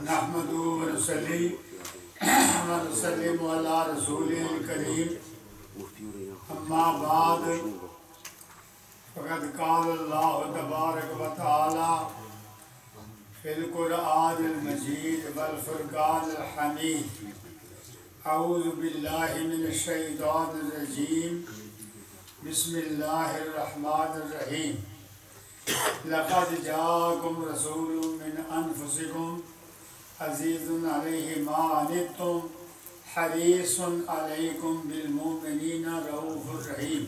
نحمدہ ونصلی ونسلم علی رسول الکریم اما بعد فقد قال اللہ تبارک و تعالی فی القرآن المجید والفرقان الحمید اعوذ باللہ من الشیطان الرجیم بسم اللہ الرحمن الرحیم لقد جاءکم رسول من انفسکم عزیز علیہ ما عنتم حریص علیکم بالمؤمنین رؤوف الرحیم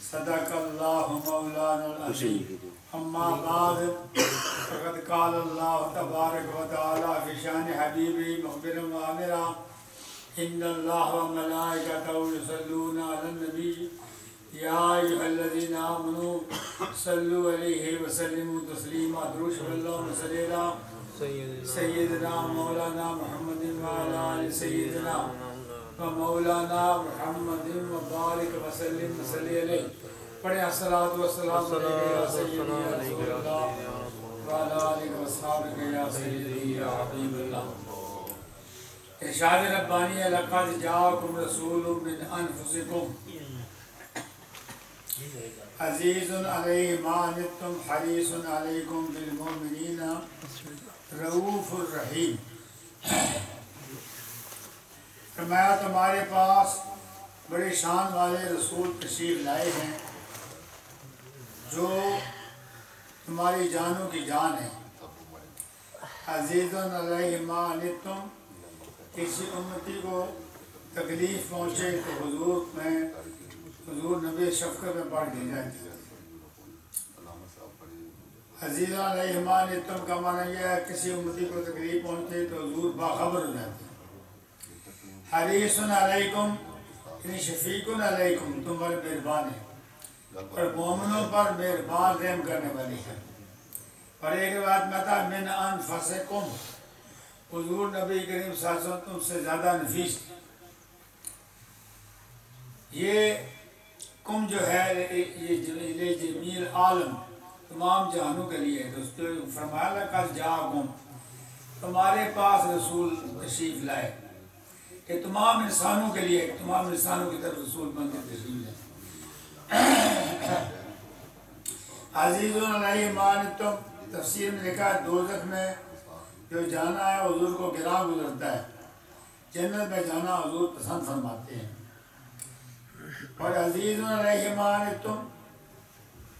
صدق اللہ مولانا العظیم اما بعد فقد قال اللہ تبارک و تعالی فی شان حبیبی مخبرا وآمرا ان اللہ وملائکتہ یصلون علی النبی یا ایھا الذین آمنوا صلوا علیہ وسلموا تسلیما درود شریف اللہم صلی علی سیدنا مولانا محمد وعلی آل سیدنا و مولانا محمد وبارک وسلم صلی علیہ پڑھیں الصلاۃ والسلام علیہ یا سیدی یا رسول اللہ وعلی آلہ واصحابہ یا سیدی یا حبیب اللہ۔ ارشاد ربانی ہے لقد جاءکم رسول من انفسکم عزیز علیہ ما عنتم حریص علیکم بالمؤمنین رؤوف الرحیم۔ فرمایا تمہارے پاس بڑے شان والے رسول تشریف لائے ہیں جو تمہاری جانوں کی جان ہے۔ عزیز علیہ ما عنتم، کسی امتی کو تکلیف پہنچے تو حضور نبی شفقت میں پڑھ دی جاتی ہے۔ عزیز علیہ ما عنتم کا معنی یہ ہے کسی امتی کو تکلیف پہنچے تو حضور باخبر ہو جاتے ہیں۔ حریص علیکم یعنی شفیق علیکم، تم پر مہربان ہے اور مومنوں پر مہربان رحم کرنے والی ہے۔ اور ایک روایت میں تھا من انفسکم، حضور نبی کریم صلی اللہ علیہ وسلم تم سے زیادہ نفیس ہے۔ یہ کم جو ہے یہ جمیل عالم تمام جہانوں کے لیے ہے۔ دوستو فرمایا لقد جاءکم، تمہارے پاس رسول تشریف لائے، کہ تمام انسانوں کے لیے، تمام انسانوں کی طرف رسول بن کے تشریف لائے۔ عزیز علیہ ما عنتم، تفسیر میں لکھا ہے دوزخ میں جو جانا ہے حضور کو گراں گزرتا ہے، جنت میں جانا حضور پسند فرماتے ہیں۔ اور عزیز علیہ ما عنتم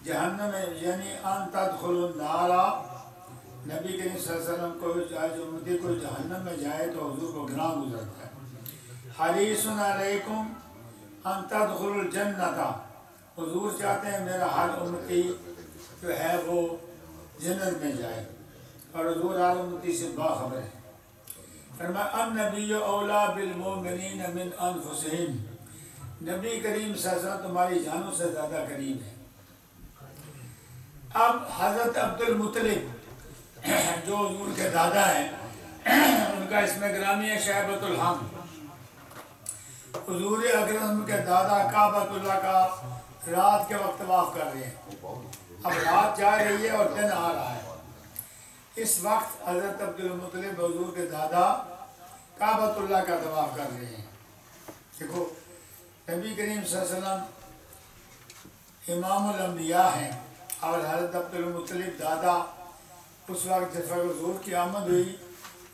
جہنم یعنی ان تدخلوا النار، نبی کریم صلی اللہ علیہ وسلم کو جو امتی کو جہنم میں جائے تو حضور کو گراں گزرتا ہے۔ حریص علیکم ان تدخلوا الجنۃ، حضور چاہتے ہیں میرا ہر امتی جو ہے وہ جنت میں جائے، اور حضور ہر امتی سے باخبر ہے۔ فرمایا النبی اولیٰ بالمؤمنین من انفسہم، نبی کریم صلی اللہ علیہ وسلم تمہاری جانوں سے زیادہ قریب ہے۔ اب حضرت عبد المطلب جو حضور کے دادا ہیں، ان کا اسم گرامی ہے شیبۃ الحم۔ حضور اکرم کے دادا کعبۃ اللہ کا رات کے وقت طواف کر رہے ہیں۔ اب رات جا رہی ہے اور دن آ رہا ہے۔ اس وقت حضرت عبد المطلب حضور کے دادا کعبۃ اللہ کا طواف کر رہے ہیں۔ دیکھو نبی کریم صلی اللہ علیہ وسلم امام الانبیاء ہیں، اور حضرت عبد المطلب دادا اس وقت جب حضور کی آمد ہوئی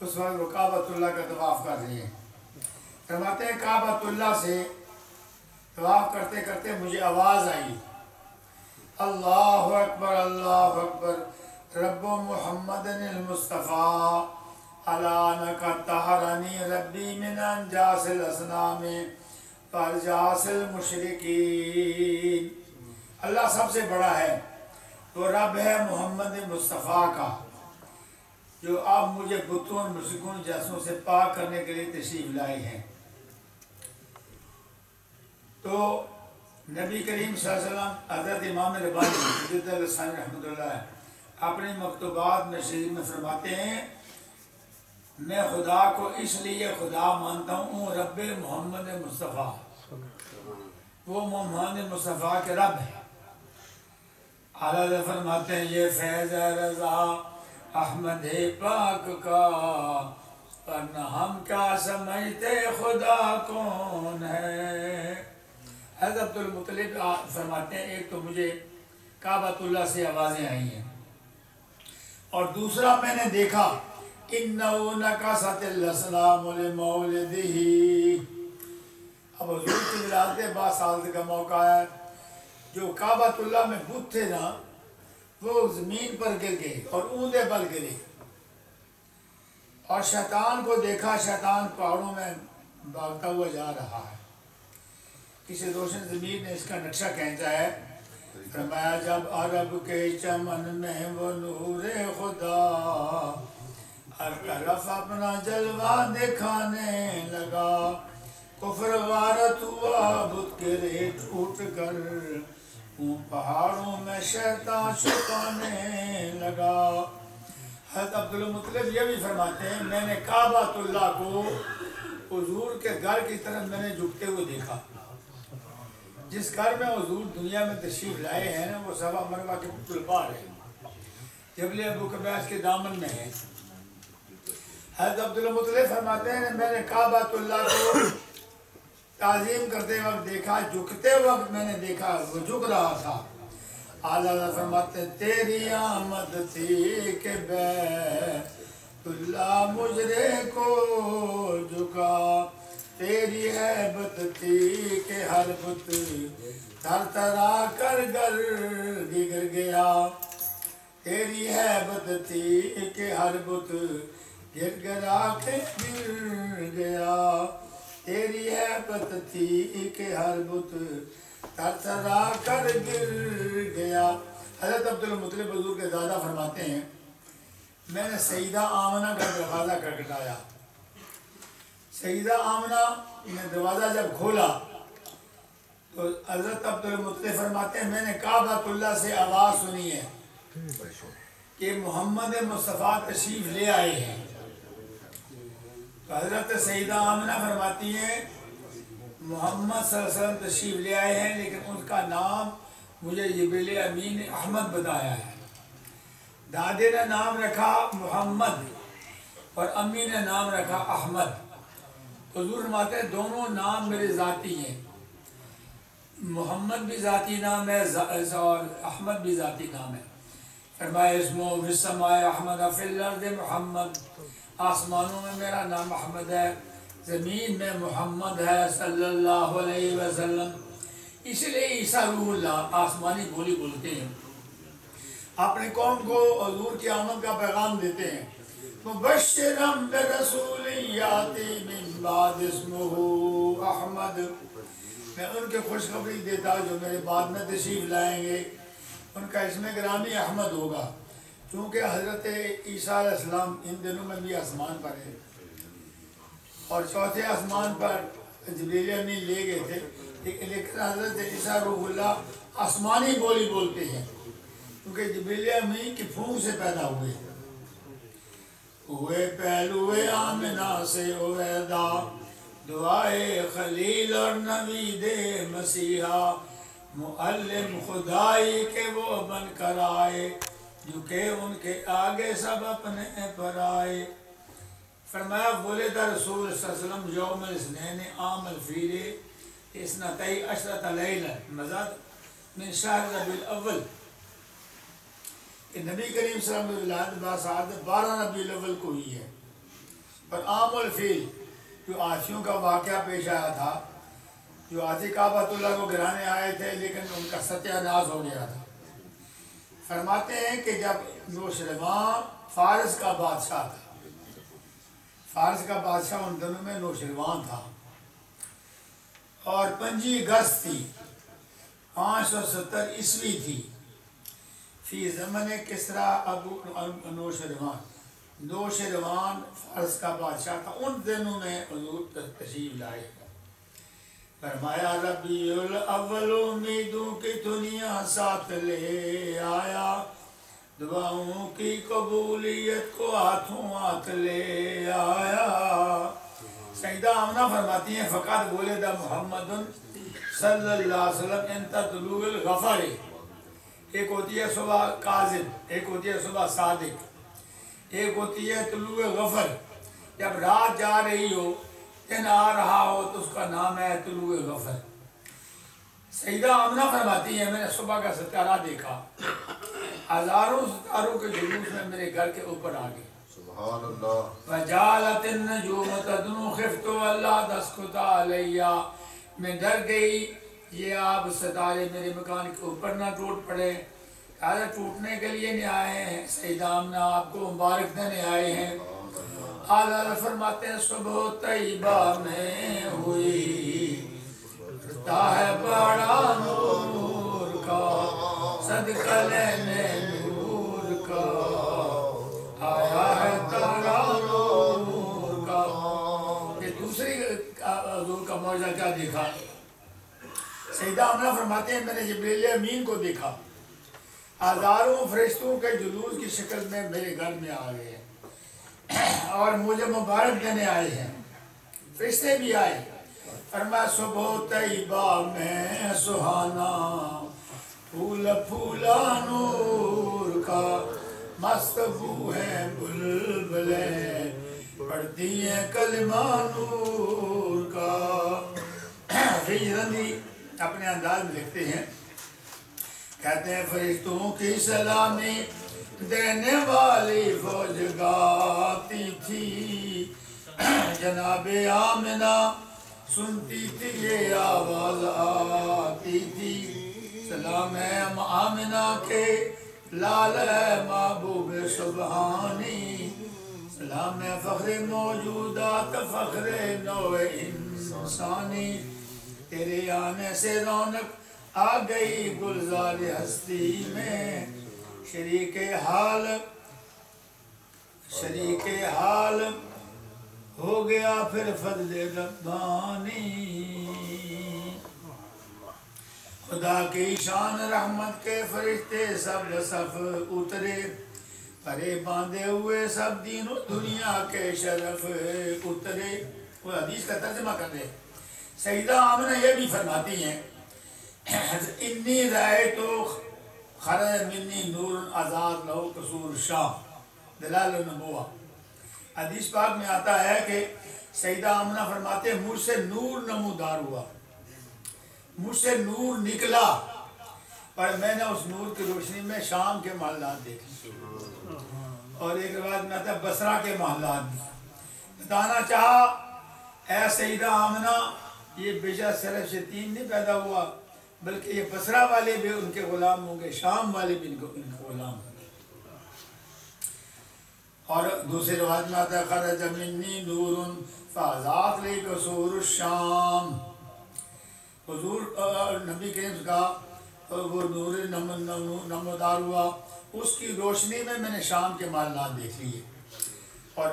اس وقت وہ کعبۃ اللہ کا طواف کر رہے ہیں۔ فرماتے ہیں کعبۃ اللہ سے طواف کرتے کرتے مجھے آواز آئی، اللہ اکبر رب محمد المصطفیٰ علانک طہرنی ربی من انجاس الاصنام فرجاس المشرکین۔ اللہ سب سے بڑا ہے، تو رب ہے محمد مصطفیٰ کا، جو اب مجھے بتوں اور مشرکوں جیسوں سے پاک کرنے کے لیے تشریف لائے ہیں۔ تو نبی کریم صلی اللہ علیہ وسلم حضرت امام ربانی مجد الثانی رحمۃ اللہ اپنے مکتوبات میں شریف میں فرماتے ہیں میں خدا کو اس لیے خدا مانتا ہوں رب محمد مصطفیٰ، وہ محمد مصطفیٰ کے رب ہے۔ اعلیٰ فرماتے ہیں یہ فیض رضا احمد پاک کا، ورنہ ہم کیا سمجھتے خدا کون ہے۔ حضرت عبدالمطلب فرماتے ہیں ایک تو مجھے کعبۃ اللہ سے آوازیں آئی ہیں، اور دوسرا میں نے دیکھا اِنَّهُ نَكَسَتِ الْأَسْلَامُ لِمَوْلِدِهِ۔ اب حضور کی ولادت بعد سال کا موقع ہے، جو کعبۃ اللہ میں بت تھے نا وہ زمین پر گر گئے اور اوندے پر گرے، اور شیطان کو دیکھا، شیطان پہاڑوں میں بھاگتا ہوا جا رہا ہے۔ کسی روشن ضمیر نے اس کا نقشہ کھینچا ہے، فرمایا جب عرب کے چمن میں وہ نور خدا ہر طرف اپنا جلوہ دکھانے لگا، کفر غارت ہوا بت گرے ٹوٹ کر، ان پہاڑوں میں شیطان چھپانے لگا۔ حضرت عبدالمطلب یہ بھی فرماتے ہیں میں نے کعبۃ اللہ کو حضور کے گھر کی طرف میں نے جھکتے ہوئے دیکھا۔ جس گھر میں حضور دنیا میں تشریف لائے ہیں نا وہ صفا مروہ کے بالکل پار ہے، جبل ابو قبیس کے دامن میں ہے۔ حضرت عبدالمطلب فرماتے ہیں میں نے کعبۃ اللہ کو تعظیم کرتے وقت دیکھا، جھکتے وقت میں نے دیکھا وہ جھک رہا تھا۔ اعلیٰ فرماتے تیری آمد تھی کہ بیت اللہ مجرے کو جھکا، تیری عیبت تھی کہ ہر بت تھر تھرا کر گر گیا، تیری عیبت تھی کہ ہر بت گر گرا کے گر گیا، تیری عیبت تھی کہ ہر بت تھر تھرا کر گر گیا۔ حضرت عبدالمطلب حضور کے دادا فرماتے ہیں میں نے سیدہ آمنہ کا دروازہ کھٹکھٹایا، سیدہ آمنہ نے دروازہ جب کھولا تو حضرت عبدالمطلب فرماتے ہیں میں نے کعبۃ اللہ سے آواز سنی ہے کہ محمد مصطفیٰ تشریف لے آئے ہیں۔ تو حضرت سیدہ آمنہ فرماتی ہیں محمد صلی اللہ علیہ وسلم تشریف لے آئے ہیں، لیکن ان کا نام مجھے جبریل امین نے احمد بتایا ہے۔ دادے نے نام رکھا محمد اور امی نے نام رکھا احمد۔ حضور فرماتے ہیں دونوں نام میرے ذاتی ہیں، محمد بھی ذاتی نام ہے اور احمد بھی ذاتی نام ہے۔ فرمایا اسمو فی السماء احمد فی الارض محمد، آسمانوں میں میرا نام احمد ہے، زمین میں محمد ہے صلی اللہ علیہ وسلم۔ اس لیے عیسیٰ روح اللہ آسمانی بولی بولتے ہیں، اپنے قوم کو حضور کی آمد کا پیغام دیتے ہیں۔ مبشرا برسول یاتی من بعد اسمہ احمد، میں ان کے خوشخبری دیتا جو میرے بعد میں تشریف لائیں گے، ان کا اسم گرامی احمد ہوگا، چونکہ حضرت عیسیٰ علیہ السلام ان دنوں میں بھی آسمان پر ہے، اور چوتھے آسمان پر جبریل امین لے گئے تھے، لیکن حضرت عیسیٰ روح اللہ آسمانی بولی بولتے ہیں، کیونکہ جبریل امین کی پھونک سے پیدا ہوئے ہیں۔ ہوئے پہلوئے آمنہ سے عبیدہ، دعائے خلیل اور نوید مسیحا، معلم خدائی کے وہ بن کر آئے، جو کہ ان کے آگے سب اپنے پر آئے۔ فرمایا ولد رسول صلی اللہ علیہ وسلم یوم الاثنین عام الفیل اثنتئی عشرۃ لیلہ مزاد من شہر ربیع الاول، کہ نبی کریم صلی اللہ علیہ وسلم کی ولادت باسعادت 12 ربیع الاول کو ہوئی ہے، اور عام الفیل جو آتھیوں کا واقعہ پیش آیا تھا، جو آتھی کعبۃ اللہ کو گرانے آئے تھے لیکن ان کا ستیہ ناش ہو گیا تھا۔ فرماتے ہیں کہ جب نوشروان فارس کا بادشاہ تھا، فارس کا بادشاہ ان دنوں میں نوشروان تھا، اور 25 اگست تھی 570 عیسوی تھی، فی زمن کسریٰ ابو نوشروان فارس کا بادشاہ تھا، ان دنوں میں حضور تشریف لائے۔ فرمایا ربیع الاول امیدوں کی دنیا ساتھ لے آیا، دعاؤں کی قبولیت کو ہاتھوں ہاتھ لے آیا۔ سیدہ آمنہ فرماتی ہیں فقط ولد محمد صلی اللہ علیہ وسلم انت طلوع الغفر، ایک ہوتی ہے صبح کاذب، ایک ہوتی ہے صبح صادق۔ ایک ہوتی ہے طلوع غفر، جب رات جا رہی ہو دن آ رہا ہو تو اس کا نام ہے طلوع غفر۔ سیدہ آمنہ فرماتی ہیں میں نے صبح کا ستارہ دیکھا، ہزاروں ستاروں کے جلوس میں میرے گھر کے اوپر آ گئے۔ سبحان اللہ۔ وجالت النجوم تدنو خفت اللہ تسقط علیہ، میں ڈر گئی یہ آپ ستارے میرے مکان کے اوپر نہ ٹوٹ پڑے، لہٰذا ٹوٹنے کے لیے نہیں آئے ہیں، سیدہ آمنہ آپ کو مبارک دینے آئے ہیں۔ اعلیٰ فرماتے ہیں صبح طیبہ میں ہوئی اٹھتا ہے بڑا نور کا، صدقہ لینے نور کا آیا ہے تارا نور کا۔ یہ دوسری حضور کا معجزہ کیا دیکھا؟ سیدہ آمنہ فرماتے ہیں میں نے جبریل امین کو دیکھا، ہزاروں فرشتوں کے جلوس کی شکل میں میرے گھر میں آ گئے اور مجھے مبارک دینے آئے ہیں، فرشتے بھی آئے۔ فرمایا صبح طیبہ میں سہانا، پھول پھولا نور کا، مست بو ہے بلبلیں پڑھتی ہیں کلمہ نور کا۔ رندی اپنے انداز میں لکھتے ہیں، کہتے ہیں فرشتوں کی سلامی دینے والی فوج گاتی تھی، جناب آمنہ سنتی تھی یہ آواز آتی تھی، سلام ہے آمنہ کے لال ہے محبوب سبحانی، سلام ہے فخر موجودات فخر نوع انسانی، تیرے آنے سے رونق آ گئی گلزار ہستی میں، شریک حال ہو گیا پھر فضل ربانی، خدا کی شان رحمت کے فرشتے سب صف اترے، پرے باندھے ہوئے سب دین و دنیا کے شرف اترے۔ وہ حدیث کا ترجمہ کر دے۔ سیدہ آمنہ یہ بھی فرماتی ہیں انی رأیت خرج منی نور آزاد لہو قصور شام دلال النبوہ۔ حدیث پاک میں آتا ہے کہ سیدہ آمنہ فرماتے ہیں مجھ سے نور نمودار ہوا، مجھ سے نور نکلا اور میں نے اس نور کی روشنی میں شام کے محلات دیکھے، اور ایک روایت میں آتا ہے بصرہ کے محلات بھی۔ بتانا چاہا اے سیدہ آمنہ یہ بیشہ صرف سے تین نہیں پیدا ہوا، بلکہ یہ بصرہ والے بھی ان کے غلام ہوں گے، شام والے بھی ان کے غلام ہوں گے۔ اور دوسری روایت میں آتا ہے خرج منی نور فاضاءت لی قصور الشام، حضور نبی کریم کا وہ نور نمودار ہوا، اس کی روشنی میں نے شام کے محلات دیکھ لیے، اور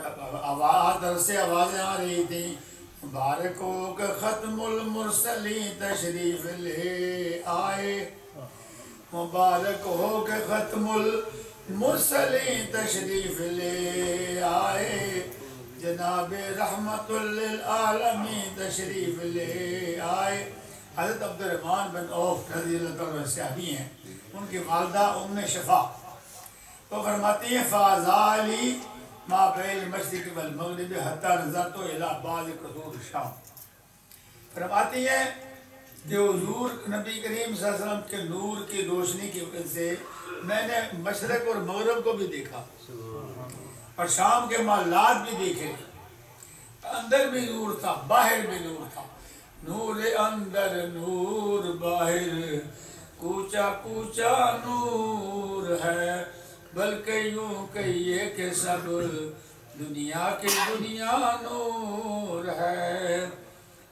در سے آوازیں آ رہی تھیں مبارک ہو کہ ختم المرسلین تشریف لے آئے، مبارک ہو کہ ختم المرسلین تشریف لے آئے، جناب رحمت للعالمین تشریف لے آئے۔ حضرت عبد الرحمن بن عوف رضی اللہ عنہ صحابی ہیں، ان کی والدہ ام شفا تو فرماتی ہیں فاضالی ما بین المشرق والمغرب حتی نظرت الی بعض قصور الشام، فرماتی ہیں کہ حضور نبی کریم صلی اللہ علیہ وسلم کے نور کی روشنی کی وجہ سے میں نے مشرق اور مغرب کو بھی دیکھا اور شام کے محلات بھی دیکھے، اندر بھی نور تھا باہر بھی نور تھا، نور اندر نور باہر کوچا کوچا نور ہے، بلکہ یوں کہیے کہ سب دنیا کی دنیا نور ہے۔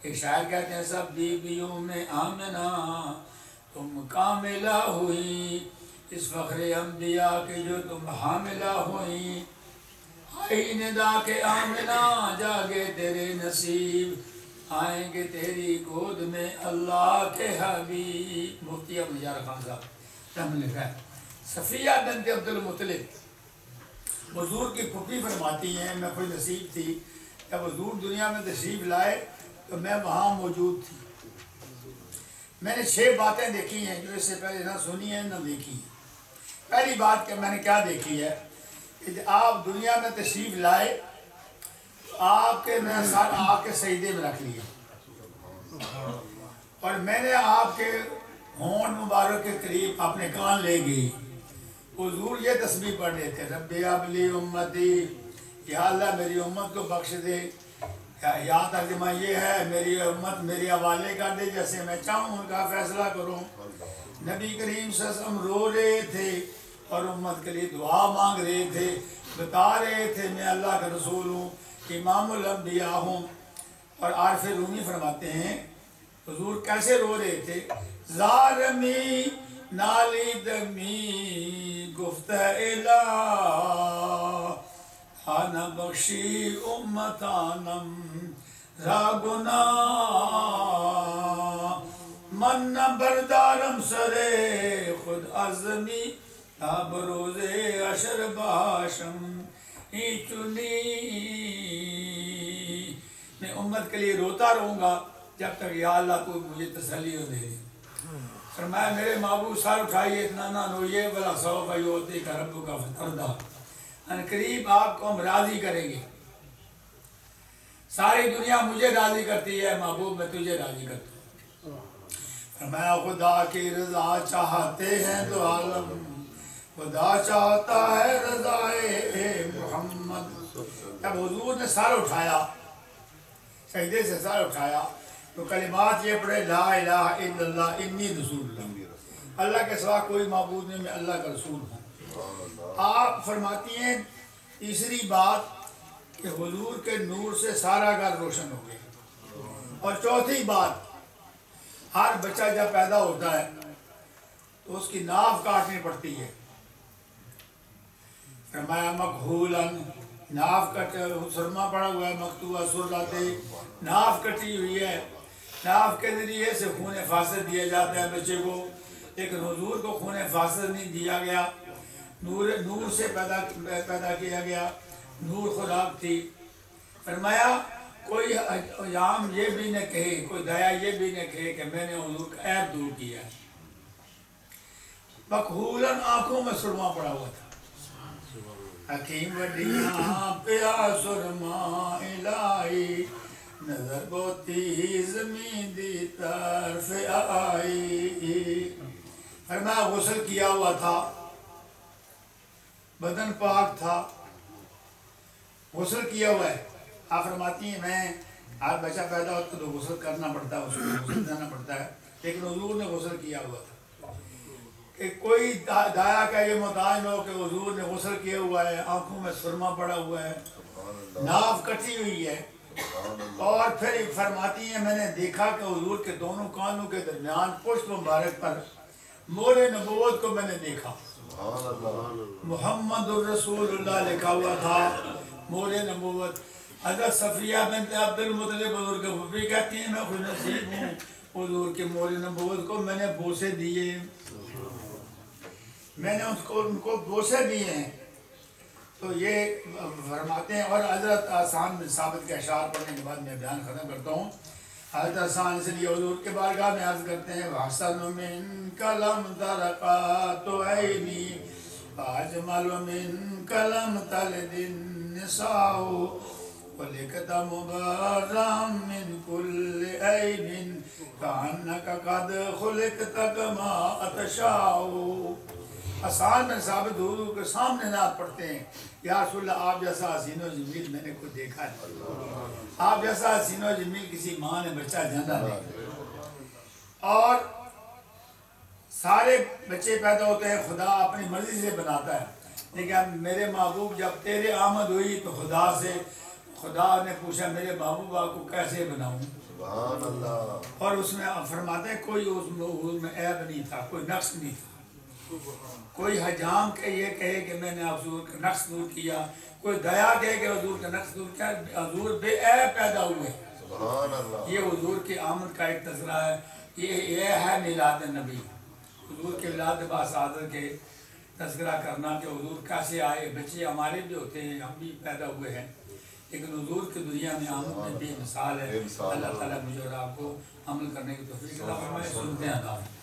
ایک شاعر کہتے ہیں سب بیویوں میں آمنہ تم کاملہ ہوئی، اس فخر انبیاء کے جو تم حاملہ ہوئی، آئی ندا کے آمنہ جاگے تیرے نصیب، آئیں گے تیری گود میں اللہ کے حبیب۔ مفتی ابو نجار خان صاحب رحمۃ اللہ علیہ۔ صفیہ بنت عبد المطلب حضور کی پھپھی فرماتی ہیں میں خوش نصیب تھی، جب حضور دنیا میں تشریف لائے تو میں وہاں موجود تھی، میں نے 6 باتیں دیکھی ہیں جو اس سے پہلے نہ سنی ہیں نہ دیکھی ہیں۔ پہلی بات کہ میں نے کیا دیکھی ہے کہ آپ دنیا میں تشریف لائے تو آپ کے میں سر آپ کے سجدے میں رکھ لیا، اور میں نے آپ کے ہونٹ مبارک کے قریب اپنے کان لے گئی۔ حضور یہ تسبیح پڑھ رہے تھے، رب ہب لی امتی، یا اللہ میری امت کو بخش دے۔ یا ترجمہ یہ ہے، میری امت میرے حوالے کر دے، جیسے میں چاہوں ان کا فیصلہ کروں۔ نبی کریم صلی اللہ علیہ وسلم رو رہے تھے اور امت کے لیے دعا مانگ رہے تھے، بتا رہے تھے میں اللہ کا رسول ہوں، امام الانبیاء ہوں۔ اور عارف رومی فرماتے ہیں حضور کیسے رو رہے تھے، زارمی نالی دمی گفت الہ آنا بخشی امتانم را گناہ من بردارم سرے خود عظمی تا بروز عشر باشم ای چنی۔ میں امت کے لیے روتا رہوں گا جب تک یا اللہ تو مجھے تسلی ہو دے۔ فرمایا میرے محبوب سر اٹھائیے، اتنا روئیے، بلا سوف یعطیک ربک فترضی، ان قریب آپ کو ہم راضی کریں گے۔ ساری دنیا مجھے راضی کرتی ہے، محبوب میں تجھے راضی کرتا ہوں۔ فرمایا خدا کی رضا چاہتے ہیں تو عالم، خدا چاہتا ہے رضائے محمد۔ جب حضور نے سر اٹھایا، سجدے سے سر اٹھایا، تو کلمات یہ پڑھے، لا الہ الا اللہ انی رسول اللہ، اللہ کے سوا کوئی معبود نہیں، میں اللہ کا رسول ہوں۔ آپ فرماتی ہیں تیسری بات کہ حضور کے نور سے سارا گھر روشن ہو گیا، اور چوتھی بات ہر بچہ جب پیدا ہوتا ہے تو اس کی ناف کاٹنی پڑتی ہے۔ فرمایا مکحولن، ناف کٹ، سرما پڑا ہوا ہے، مکتوبہ سرلاتے، ناف کٹی ہوئی ہے، ناف کے ذریعے سے خون فاسد دیا جاتا ہے بچے کو، لیکن حضور کو خون فاسد نہیں دیا گیا، نور سے پیدا کیا گیا، نور خوراک تھی۔ فرمایا کوئی عام یہ بھی نہ کہے، کوئی دیا یہ بھی نہ کہے کہ میں نے حضور کا عیب دور کیا ہے۔ مکحولن، آنکھوں میں سرما پڑا ہوا تھا۔ حکیم وڈیاں پیا سرما الہی، نظر بوتی زمین دی طرف آئی۔ فرمایا غسل کیا ہوا تھا، بدن پاک تھا، غسل کیا ہوا ہے۔ آپ فرماتی ہیں میں ہر بچہ پیدا ہوتا تو غسل کرنا پڑتا ہے، اس کو غسل دینا پڑتا ہے، لیکن حضور نے غسل کیا ہوا تھا کہ کوئی دایا کا یہ محتاج ہو کہ حضور نے غسل کیا ہوا ہے، آنکھوں میں سرما پڑا ہوا ہے، ناف کٹی ہوئی ہے۔ اور پھر فرماتی ہیں میں نے دیکھا کہ حضور کے دونوں کانوں کے درمیان پشت مبارک پر مور نبوت کو میں نے دیکھا، محمد الرسول اللہ لکھا ہوا تھا، مور نبوت۔ حضرت صفیہ بنت عبد المطلب حضور کے پھوپھی کہتی ہیں میں خوش نصیب ہوں، حضور کے مور نبوت کو میں نے بوسے دیے، میں نے ان کو بوسے دیے ہیں۔ تو یہ فرماتے ہیں، اور حضرت آسان بن ثابت کے اشعار پڑھنے کے بعد میں بیان ختم کرتا ہوں۔ حضرت آسان اس لیے حضور کے بارگاہ میں عرض کرتے ہیں وَحْسَنُ مِنْكَ لَمْ تَرَقَاتُ عَيْنِي وَأَجْمَلُ مِنْكَ لَمْ تَلِدِ النِّسَاءُ وَلِكْتَ مُبَرًّا مِنْ كُلِّ عَيْبٍ كَأَنَّكَ قَدْ خُلِقْتَ كَمَا تَشَاءُ۔ آسان بن ثابت حضور کے سامنے نعت پڑھتے ہیں، یا رسول اللہ آپ جیسا حسین و جمیل میں نے خود دیکھا ہے، آپ جیسا حسین و جمیل کسی ماں نے بچہ جانا نہیں۔ اور سارے بچے پیدا ہوتے ہیں خدا اپنی مرضی سے بناتا ہے، لیکن میرے محبوب جب تیرے آمد ہوئی تو خدا نے پوچھا میرے محبوبہ کو کیسے بناؤں، سبحان اللہ۔ اور اس میں فرماتے ہیں کوئی اس میں عیب نہیں تھا، کوئی نقص نہیں تھا۔ کوئی حجام کہ یہ کہے کہ میں نے حضور کا نقص دور کیا، کوئی دیا کہے کہ حضور کا نقص دور کیا، حضور بے عیب پیدا ہوئے۔ سبحان اللہ۔ یہ حضور کی آمد کا ایک تذکرہ ہے، یہ ہے میلاد نبی، حضور کے ولادت باسعادت کے تذکرہ کرنا کہ حضور کیسے آئے۔ بچے ہمارے بھی ہوتے ہیں، ہم بھی پیدا ہوئے ہیں، لیکن حضور کی دنیا میں آمد میں بے مثال ہے۔ اللہ تعالیٰ مجھے اور آپ کو عمل کرنے کی توفیق عطا فرمائے۔ سنتے ہیں اللہ۔